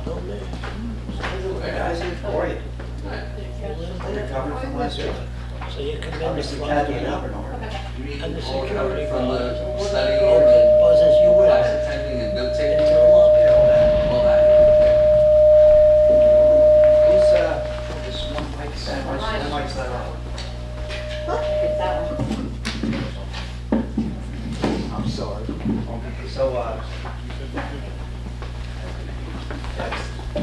don't they? Guys, how are you? They're covered from last year. So you come in the Obviously, front Kathy and Eleanor. and the security from guard the study buzzes you class in attending and note into taking. the lobby. All that. Who's, this one mic, that mic's not on. It's that one. I'm sorry. So, that's, I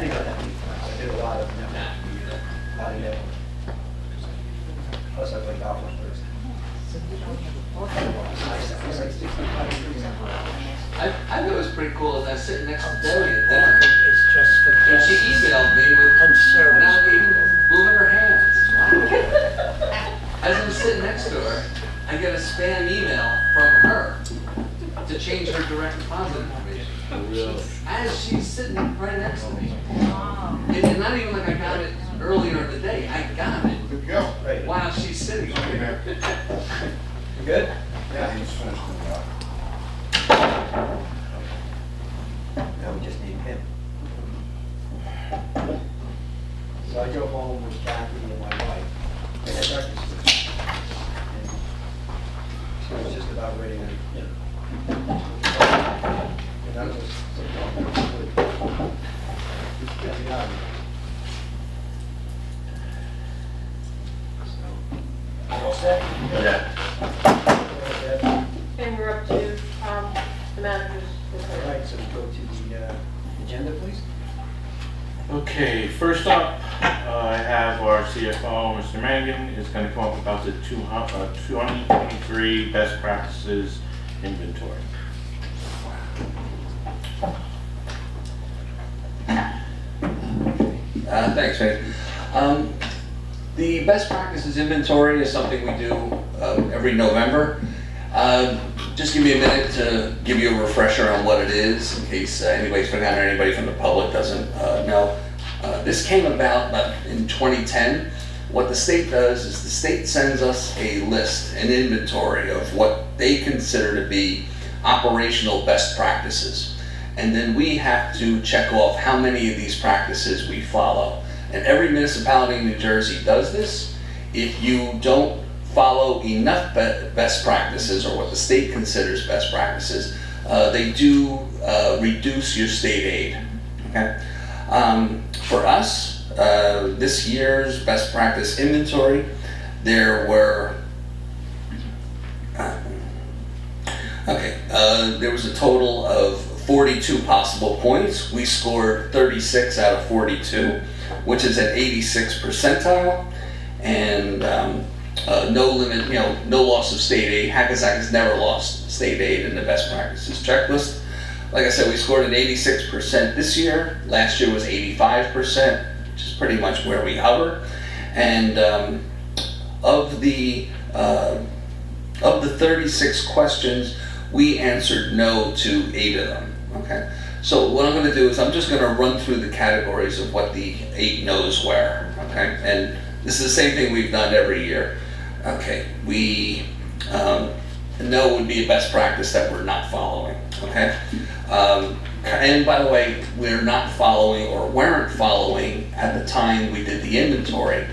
didn't go that many times. I did a lot of them. Plus I played golf on Thursday. It's like 65 degrees out. I thought it was pretty cool as I was sitting next to Debbie at dinner. It's just for And she guests emailed me with and service now people. moving her hands. As I'm sitting next to her, I get a spam email from her to change her direct deposit information. As she's sitting right next to me. And not even like I got it earlier in the day, I got it Good to go. Right. while she's sitting there. You good? Yeah, he's finished it up. Now we just need him. So I drove home with Kathy and my wife. I had breakfast with her. And she was just about ready to, you know. And I was just sitting on there. Kathy got me. So, all set? Yeah. And we're up to, the manager's All report. right, so we go to the agenda, please. Okay, first up, I have our CFO, Mr. Mangan, is going to talk about the 2023 best practices inventory. Thanks, Wade. The best practices inventory is something we do every November. Just give me a minute to give you a refresher on what it is, in case anybody's forgotten or anybody from the public doesn't know. This came about in 2010. What the state does is the state sends us a list, an inventory of what they consider to be operational best practices. And then we have to check off how many of these practices we follow. And every municipality in New Jersey does this. If you don't follow enough best practices, or what the state considers best practices, they do reduce your state aid. Okay. For us, this year's best practice inventory, there were there was a total of 42 possible points. We scored 36 out of 42, which is an 86th percentile, and no limit, no loss of state aid. Hackensack has never lost state aid in the best practices checklist. Like I said, we scored an 86% this year. Last year was 85%, which is pretty much where we hover. And of the 36 questions, we answered no to 8 of them. Okay. So what I'm going to do is I'm just going to run through the categories of what the 8 no's were. Okay. And this is the same thing we've done every year. Okay. No would be a best practice that we're not following. Okay. And by the way, we're not following, or weren't following at the time we did the inventory,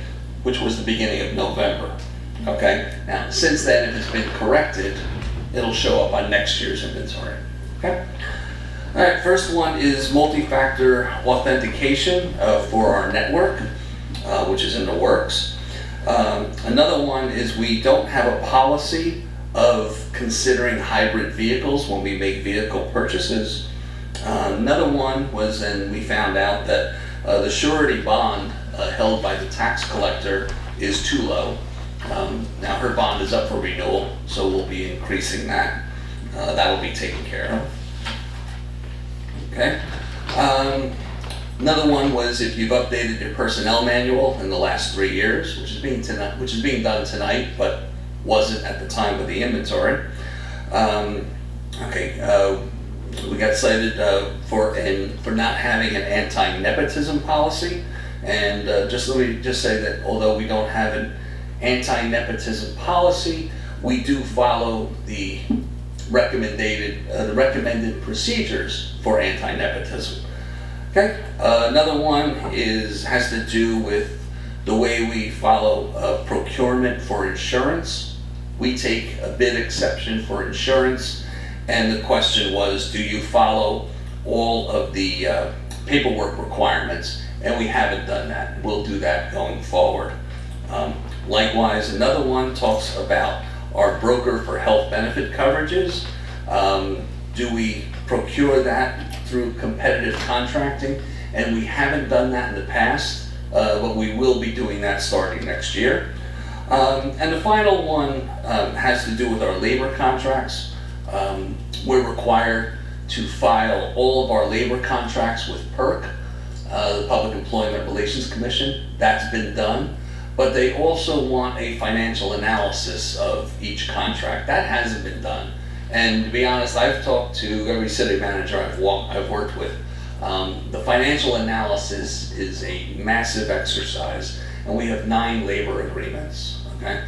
which was the beginning of November. Okay. Now, since then, if it's been corrected, it'll show up on next year's inventory. Okay. All right. First one is multi-factor authentication for our network, which is in the works. Another one is we don't have a policy of considering hybrid vehicles when we make vehicle purchases. Another one was, and we found out that the surety bond held by the tax collector is too low. Now her bond is up for renewal, so we'll be increasing that. That'll be taken care of. Okay. Another one was if you've updated your personnel manual in the last 3 years, which is being done tonight, but wasn't at the time of the inventory. We got cited for not having an anti-nepotism policy, and let me just say that although we don't have an anti-nepotism policy, we do follow the recommended procedures for anti-nepotism. Okay, another one has to do with the way we follow procurement for insurance. We take a bid exception for insurance, and the question was, do you follow all of the paperwork requirements? And we haven't done that. We'll do that going forward. Likewise, another one talks about our broker for health benefit coverages. Do we procure that through competitive contracting? And we haven't done that in the past, but we will be doing that starting next year. And the final one has to do with our labor contracts. We're required to file all of our labor contracts with PERC, the Public Employment Relations Commission. That's been done. But they also want a financial analysis of each contract. That hasn't been done. And to be honest, I've talked to every city manager I've worked with. The financial analysis is a massive exercise, and we have 9 labor agreements. Okay,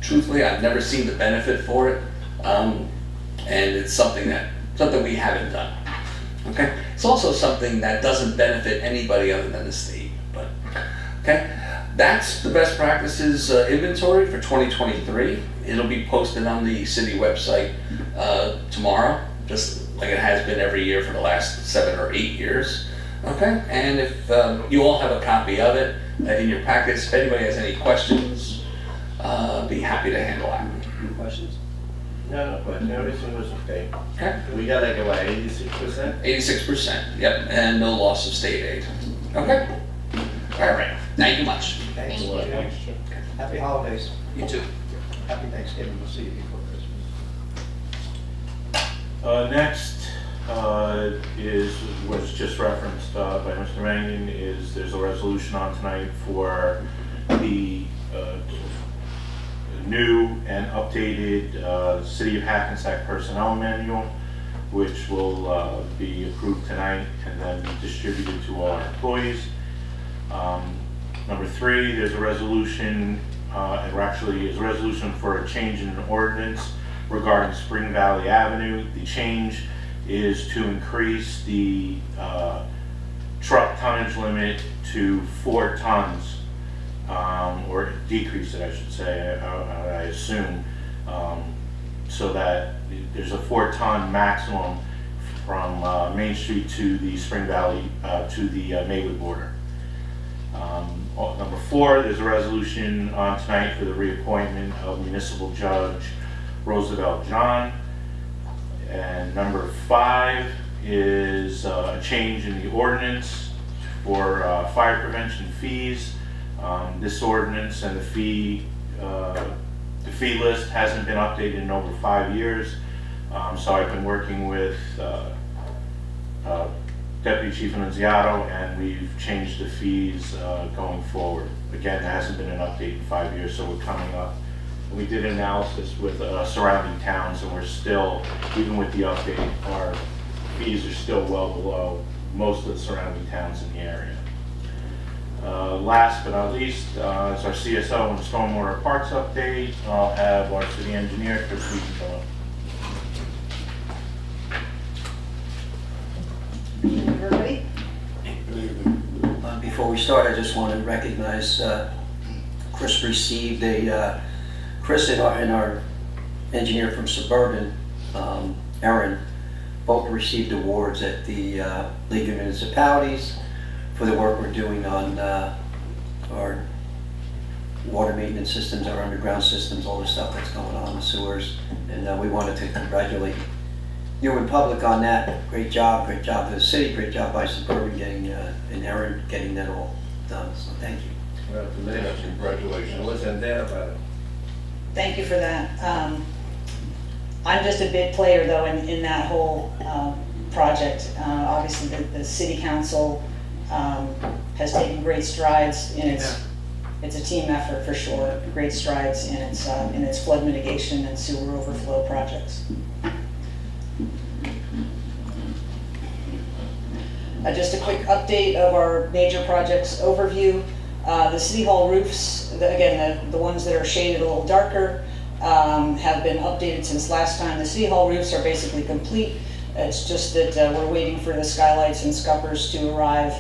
truthfully, I've never seen the benefit for it, and it's something we haven't done. Okay, it's also something that doesn't benefit anybody other than the state. But okay. That's the best practices inventory for 2023. It'll be posted on the city website tomorrow, just like it has been every year for the last 7 or 8 years. Okay, and if you all have a copy of it in your packets, if anybody has any questions, be happy to handle that. Any questions? No, but everything was okay. Okay, We got like about 86%? 86%, yep, and no loss of state aid. Okay, all right, thank you much. Thanks. Thank you. Thanks, Jim. Happy holidays. You too. Happy Thanksgiving. We'll see you before Christmas. Next was just referenced by Mr. Mangan, there's a resolution on tonight for the new and updated City of Hackensack Personnel Manual, which will be approved tonight and then be distributed to all our employees. Number 3, there's a resolution, is a resolution for a change in an ordinance regarding Spring Valley Avenue. The change is to increase the truck tonnage limit to 4 tons, or decrease it, I should say, I assume, so that there's a 4-ton maximum from Main Street to the Spring Valley, to the Maywood border. Number 4, there's a resolution on tonight for the reappointment of Municipal Judge Roosevelt John. And number 5 is a change in the ordinance for fire prevention fees. This ordinance and the fee list hasn't been updated in over 5 years. So I've been working with Deputy Chief Annunziato, and we've changed the fees going forward. Again, there hasn't been an update in 5 years, so we're coming up. We did an analysis with surrounding towns, and we're still, even with the update, our fees are still well below most of the surrounding towns in the area. Last but not least, is our CSO and stormwater parks update. I'll have our city engineer, Chris Wheaton, come up. Everybody? Before we start, I just want to recognize Chris received Chris and our engineer from Suburban, Aaron, both received awards at the League of Municipalities for the work we're doing on our water maintenance systems, our underground systems, all the stuff that's going on in the sewers. And we wanted to congratulate you in public on that. Great job to the city, great job by Suburban getting, and Aaron getting that all done, so thank you. Congratulations. What's in there about it? Thank you for that. I'm just a big player though in that whole project. Obviously the city council has taken great strides in it's a team effort for sure, great strides in its flood mitigation and sewer overflow projects. Just a quick update of our major projects overview. The City Hall roofs, again, the ones that are shaded a little darker, have been updated since last time. The City Hall roofs are basically complete. It's just that we're waiting for the skylights and scuppers to arrive,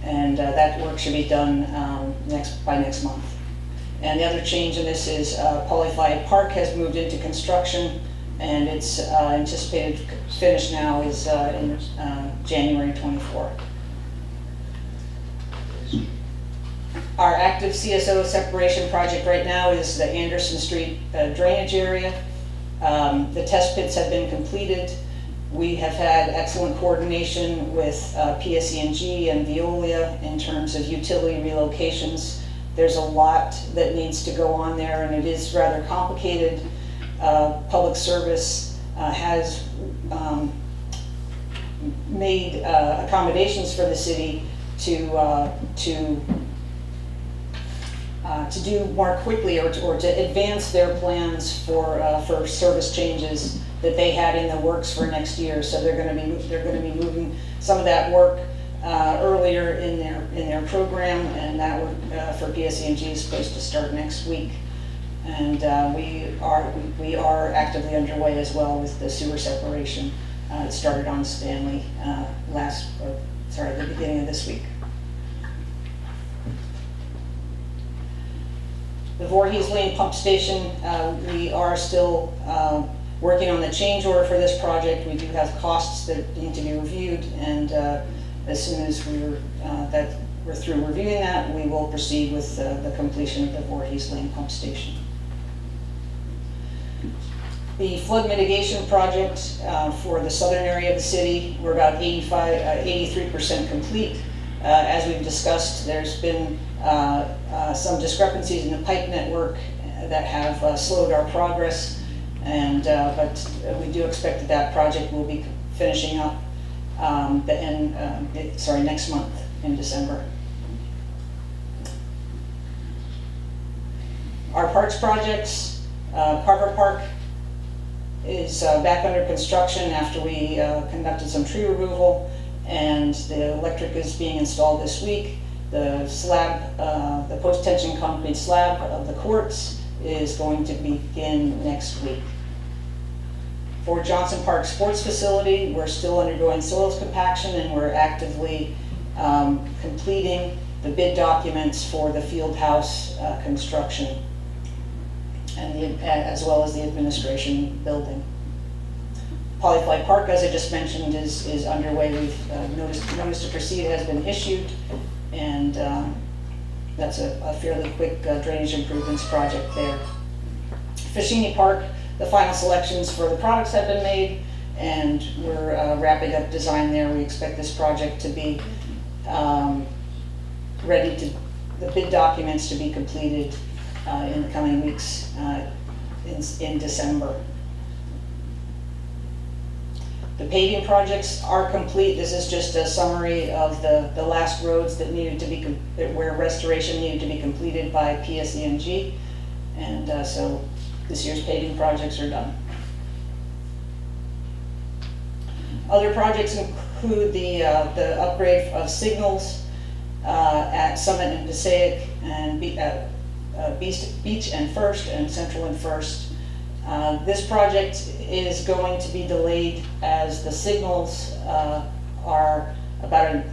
and that work should be done by next month. And the other change in this is Polyfi Park has moved into construction, and its anticipated finish now is in January 24. Our active CSO separation project right now is the Anderson Street drainage area. The test pits have been completed. We have had excellent coordination with PSE&G and Veolia in terms of utility relocations. There's a lot that needs to go on there, and it is rather complicated. Public Service has made accommodations for the city to do more quickly or to advance their plans for service changes that they had in the works for next year. So they're going to be moving some of that work earlier in their program, and that work for PSE&G is supposed to start next week. And we are actively underway as well with the sewer separation. It started on Stanley the beginning of this week. The Voorhees Lane Pump Station, we are still working on the change order for this project. We do have costs that need to be reviewed, and as soon as we're through reviewing that, we will proceed with the completion of the Voorhees Lane Pump Station. The flood mitigation project for the southern area of the city, we're about 83% complete. As we've discussed, there's been some discrepancies in the pipe network that have slowed our progress, but we do expect that project will be finishing up next month in December. Our parks projects, Carver Park is back under construction after we conducted some tree removal, and the electric is being installed this week. The slab, the post-tension concrete slab of the courts is going to begin next week. For Johnson Park Sports Facility, we're still undergoing soils compaction, and we're actively completing the bid documents for the field house construction, and as well as the administration building. Polyfly Park, as I just mentioned, is underway. We've notice to proceed has been issued, and that's a fairly quick drainage improvements project there. Fashini Park, the final selections for the products have been made, and we're wrapping up design there. We expect this project to be the bid documents to be completed in the coming weeks in December. The paving projects are complete. This is just a summary of the last roads that needed to be where restoration needed to be completed by PSE&G, and so this year's paving projects are done. Other projects include the upgrade of signals at Summit and Passaic, and Beach and First, and Central and First. This project is going to be delayed as the signals are about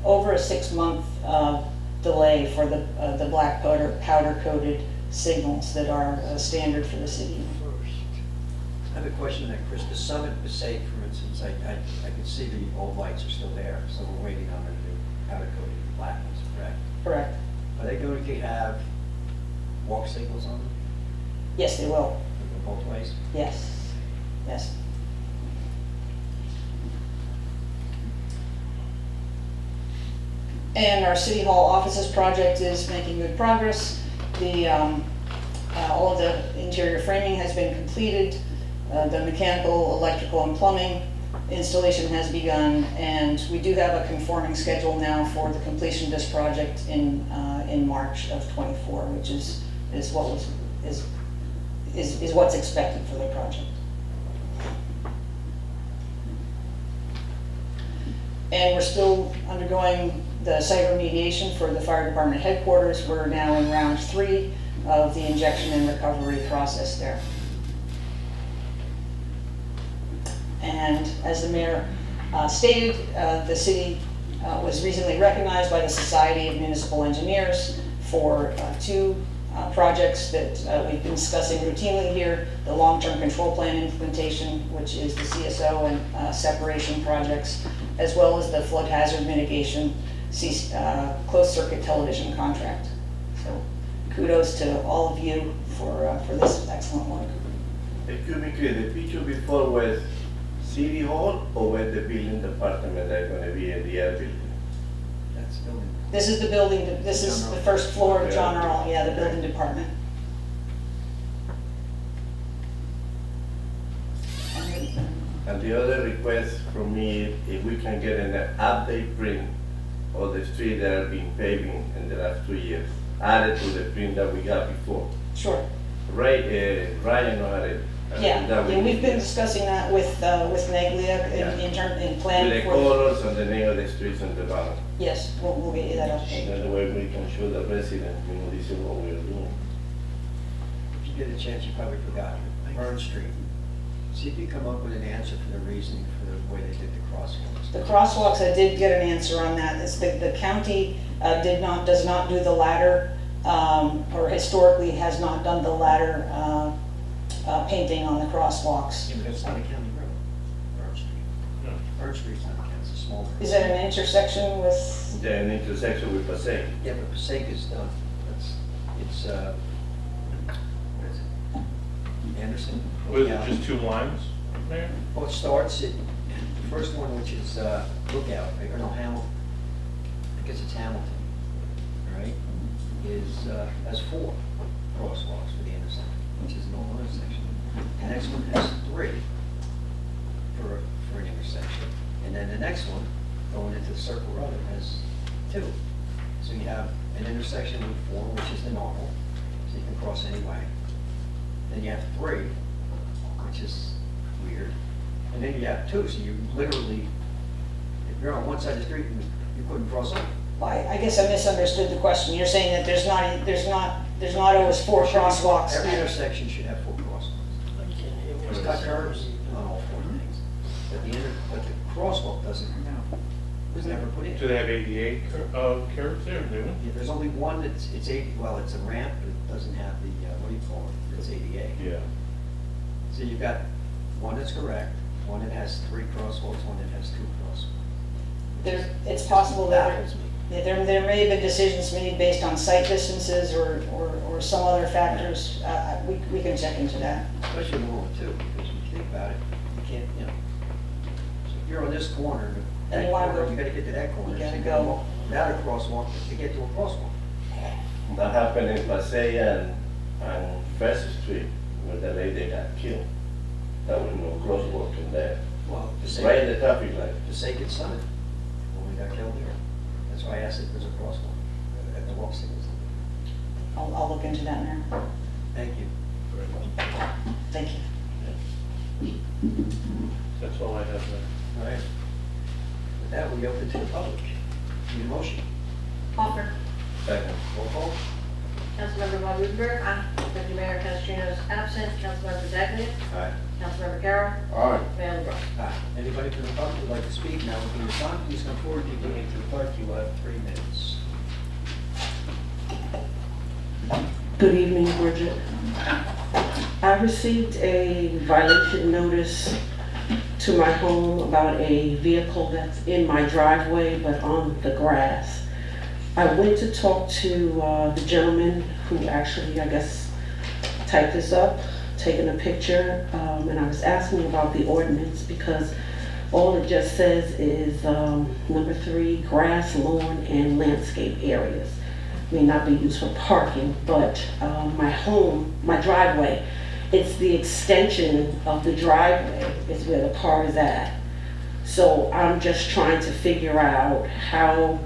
over a 6-month delay for the black powder coated signals that are standard for the city. I have a question on that, Chris. The Summit Passaic, for instance, I can see the old lights are still there, so we're waiting on the new powder coated black ones, correct? Correct. Are they going to have walk signals on them? Yes, they will. Both ways? Yes. Yes. And our City Hall offices project is making good progress. All of the interior framing has been completed. The mechanical, electrical, and plumbing installation has begun, and we do have a conforming schedule now for the completion of this project in March of '24, which is what's expected for the project. And we're still undergoing the site remediation for the fire department headquarters. We're now in round 3 of the injection and recovery process there. And as the mayor stated, the city was recently recognized by the Society of Municipal Engineers for two projects that we've been discussing routinely here, the long-term control plan implementation, which is the CSO and separation projects, as well as the flood hazard mitigation closed circuit television contract. So kudos to all of you for this excellent work. Excuse me, Chris, the picture before was City Hall or was the building department that's gonna be in the air building? That's building. This is the building, this is the first floor of John Earl, yeah, the building department. And the other request from me, is if we can get an update print of the street that have been paving in the last 2 years, added to the print that we got before. Sure. Ryan had it. Yeah, we've been discussing that with Neglia in With planning the for, colors and the name of the streets on the bottom. yes, we'll get you that And update. that way we can show the residents, this is what we're doing. If you get a chance, you probably forgot, Burn Street. See if you come up with an answer for the reasoning for the way they did the crosswalks. The crosswalks, I did get an answer on that. It's the county does not do the ladder, or historically has not done the ladder painting on the crosswalks. Yeah, but it's not a county road, Burn Street. Burn Street's not a county, it's a small road. Is it an intersection with, The intersection with Passaic. Yeah, but Passaic is done. It's, what is it? Anderson? Was it Yeah. just 2 lines, Mayor? Well, it starts at, the first one, which is Lookout, or no, Hamilton. I guess it's Hamilton, right? Has 4 crosswalks for the intersection, which is a normal intersection. The next one has 3 for an intersection. And then the next one, going into the Circle Road, has 2. So you have an intersection with 4, which is the normal, so you can cross any way. Then you have 3, which is weird. And then you have 2, so you literally, if you're on one side of the street, you couldn't cross over. I guess I misunderstood the question. You're saying that there's not always 4 crosswalks. Every intersection should have 4 crosswalks. There's cut curves on all 4 things. But the crosswalk doesn't, was never put in. Do they have 88 curves there, do Yeah, there's only one that's, it's a ramp, but it doesn't have the, what do you call it? It's ADA. Yeah. So you've got one that's correct, one that has 3 crosswalks, one that has 2 crosswalks. It's possible that Baffles me. there may have been decisions made based on site distances or some other factors. We can check into that. Especially the one with 2, because when you think about it, you can't, so if you're on this corner, And that you wanna corner, go- you gotta get to that corner. you so gotta gotta go. walk without a crosswalk to get to a crosswalk. That happened in Passaic and First Street, where the lady got killed. There was no crosswalk in there, Well, right in the traffic light. Passaic and Summit, when we got killed there. That's why I asked if there's a crosswalk at the walk signals. I'll look into that now. Thank you. Thank you. That's all I have there. All right. With that, we open to the public. Need a motion? Offer. Second. Roll call. Councilmember Von Rudenberg. Aye. Deputy Mayor Canestrino is absent. Councilmember Daglia. Aye. Councilmember Carroll. All right. Mayor LaBrus. Aye. Anybody from the public would like to speak, now would be your time. Please come forward, you can into the clerk, you have 3 minutes. Good evening, Bridget. I received a violation notice to my home about a vehicle that's in my driveway but on the grass. I went to talk to the gentleman who actually, I guess, typed this up, taken a picture, and I was asking about the ordinance because all it just says is number 3, grass, lawn, and landscape areas. May not be used for parking, but my driveway, it's the extension of the driveway is where the car is at. So I'm just trying to figure out how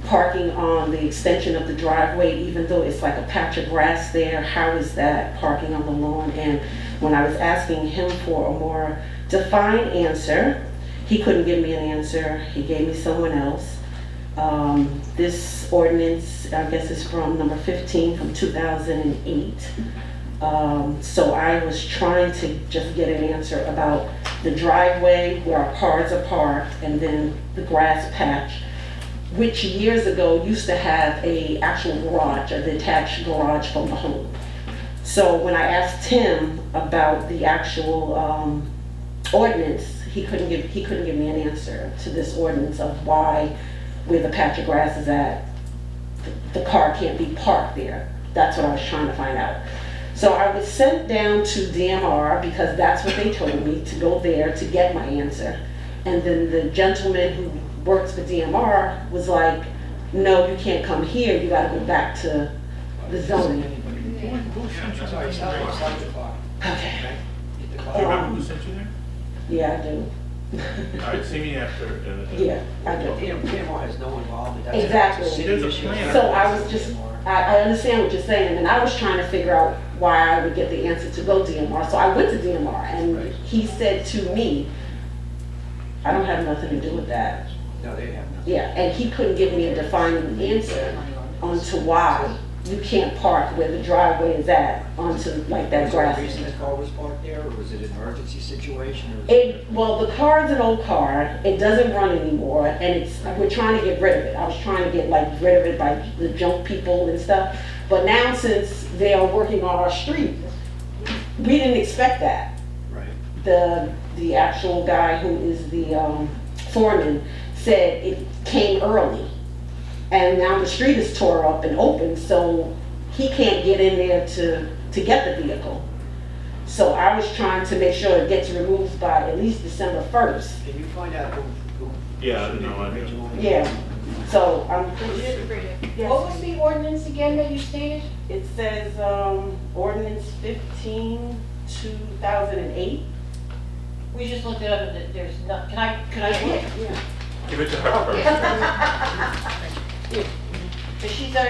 parking on the extension of the driveway, even though it's like a patch of grass there, how is that parking on the lawn? And when I was asking him for a more defined answer, he couldn't give me an answer. He gave me someone else. This ordinance, I guess, is from number 15 from 2008. So I was trying to just get an answer about the driveway where our cars are parked and then the grass patch, which years ago used to have a actual garage, a detached garage from the home. So when I asked him about the actual ordinance, he couldn't give me an answer to this ordinance of why, where the patch of grass is at, the car can't be parked there. That's what I was trying to find out. So I was sent down to DMR because that's what they told me, to go there to get my answer. And then the gentleman who works for DMR was like, no, you can't come here, you gotta go back to the zoning. Sorry, stop the clock. Okay, Get the Do clock. you remember who sent you there? yeah, I do. All right, see me after. Yeah, I do. DMR has no involvement. That's Exactly. a city There's a issue. plan. So I was just, I understand what you're saying, and I was trying to figure out why I would get the answer to go DMR. So I went to DMR, and Right. he said to me, I don't have nothing to do with that. No, they have nothing. Yeah, and he couldn't give me a defining answer onto why you can't park where the driveway is at onto like that Was there a grass. reason the car was parked there, or was it an emergency situation? Or was it- Well, the car is an old car, it doesn't run anymore, and we're trying to get rid of it. I was trying to get like rid of it by the junk people and stuff. But now since they are working on our street, we didn't expect that. Right. The actual guy who is the foreman said it came early. And now the street is tore up and open, so he can't get in there to get the vehicle. So I was trying to make sure it gets removed by at least December 1st. Can you find out who? Yeah, no, I do. originally? Yeah, so What was the ordinance again that you stated? it says ordinance 15, 2008. We just looked it up and there's not, can I look? Yeah. Give it to her first. But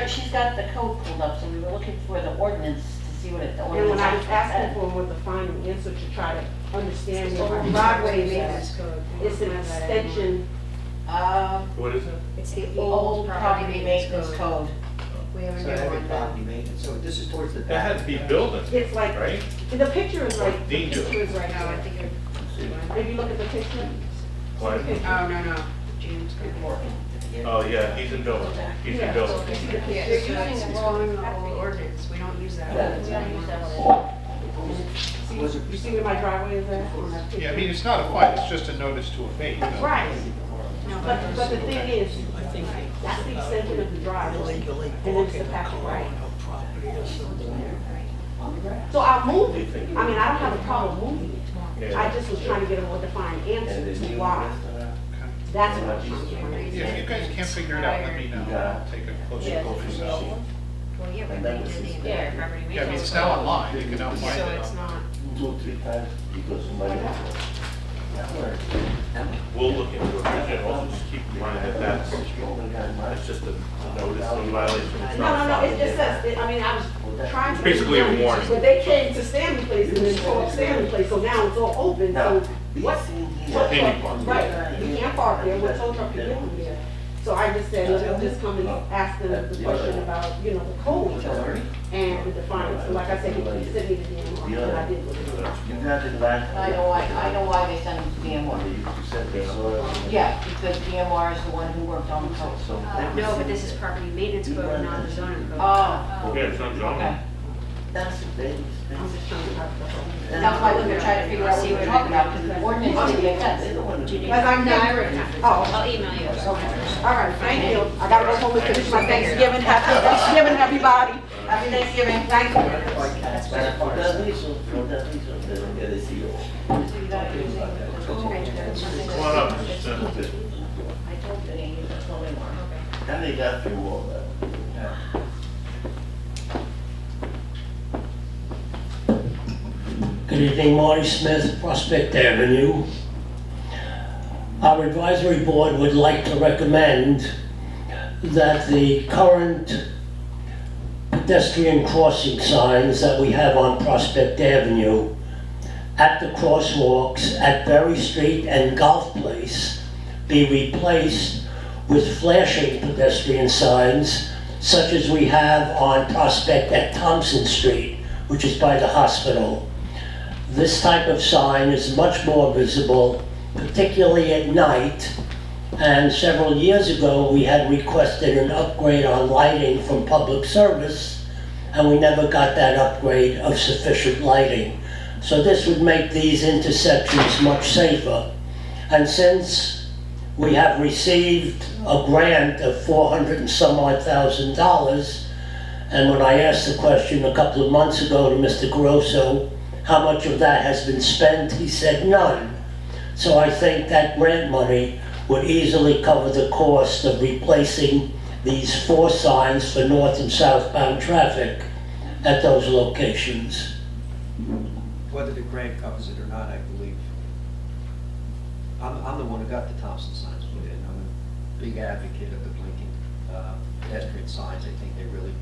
she's got the code pulled up, so we were looking for the ordinance to see what the And ordinance when I was actually asking said. for him with the final answer to try to understand where my driveway is, it's an extension. What is it? It's the old property maintenance code. We have a So new heavy one property done. maintenance, so this is towards the That back. had to be building, It's like, right? the picture is like, the Dean do it. picture is right No, I there. think it. If you look at the picture, What? Oh, no, no, James. Oh, yeah, he's in building. He's in Yeah. building. Yeah, so it's going in the old ordinance, we don't use that. We don't use that one. you see where my driveway is at? on that Yeah, I picture? mean, it's not a fight, it's just a notice to abate. Right, No, but the thing is, I think that's the extension of the driveway. illegally And it's the parking a patch, car right? on her property or something. So I'll move it. I mean, I don't have a problem moving it. I just was trying to get a more defined answer to why. That's what I was trying to find. Yeah, if you guys can't figure it out, let me know, I'll take a closer look yourself. well, yeah, but they did the entire property maintenance. Yeah, I mean, it's now online, you can now find So it it's on. not, 2-3 times because my. We'll look into it, and also just keep in mind that that's just a notice of violation. It's No, not no, no, a it just says, I mean, I was trying to. Basically a warning. But they came to Stanley Place and then tore up Stanley Place, so now it's all open, so what? Any park. Right, you can't park there, what tow truck you doing there? So I just said, let me just come and ask them the question about, the code and the defiance. So like I said, he sent me the DMR, and I did look at it. You got it last. I know why they sent him to DMR. You said they saw it. Yeah, because DMR is the one who worked on the code. So. no, but this is property maintenance code, not the zoning code. Oh, Yeah, it's not okay. zoning. That's, I'm just trying to have the whole. that's why we were trying to figure out what we were talking about, because the ordinance didn't make sense. As I'm No, I wrote it down. Oh, I'll email you. all right, thank you. I gotta go home and finish my Thanksgiving. Happy Thanksgiving, everybody. Happy Thanksgiving, thank you. For that reason, they don't get a CO. Come on up, just, I told you, Amy, that's all they want. And they got through all that. Good evening, Marty Smith, Prospect Avenue. Our advisory board would like to recommend that the current pedestrian crossing signs that we have on Prospect Avenue at the crosswalks at Berry Street and Golf Place be replaced with flashing pedestrian signs such as we have on Prospect at Thompson Street, which is by the hospital. This type of sign is much more visible, particularly at night. And several years ago, we had requested an upgrade on lighting from public service, and we never got that upgrade of sufficient lighting. So this would make these intersections much safer. And since we have received a grant of $400 and some odd thousand, and when I asked the question a couple of months ago to Mr. Grosso, how much of that has been spent, he said none. So I think that grant money would easily cover the cost of replacing these 4 signs for north and southbound traffic at those locations. Whether the grant covers it or not, I believe. I'm the one who got the Thompson signs put in. I'm a big advocate of the blinking pedestrian signs. I think they really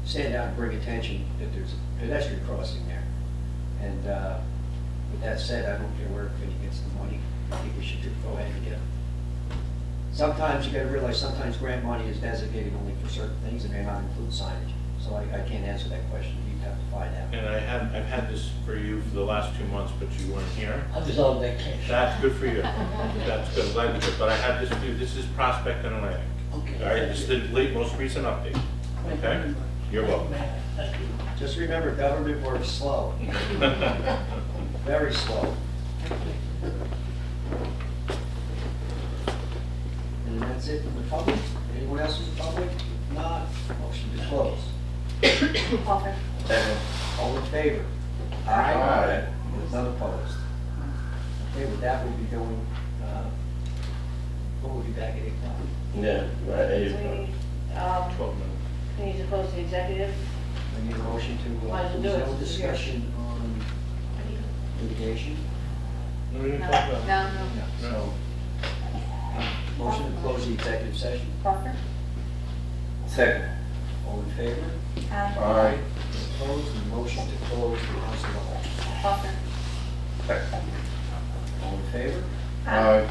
stand out and bring attention that there's a pedestrian crossing there. And with that said, I don't care where Vinny gets the money. I think we should go ahead and get it. Sometimes you gotta realize, sometimes grant money is designated only for certain things and may not include signage. So I can't answer that question. You'd have to find out. And I've had this for you for the last 2 months, but you weren't here. I was on vacation. That's good for you. That's good, I'm glad you did. But I had this for you, this is Prospect and Atlantic. Okay. All right, this is the most recent update. Okay? You're welcome. Thank you. Just remember, government works slow. Very slow. And that's it from the public. Anyone else in the public? If not, motion to close. Offer. All in favor? Aye. There's none opposed. Okay, with that, we'll be going, we'll be back at 8 o'clock. Yeah, right, We April. need, 12 minutes. we need to close the executive. I need a motion to, Might as well do there's it. no discussion on litigation. No, we didn't talk about it. No, So, motion to close the executive session. Parker? Second. All in favor? Aye. Opposed? And motion to close the House of the Hall. Parker? Second. All in favor? Aye.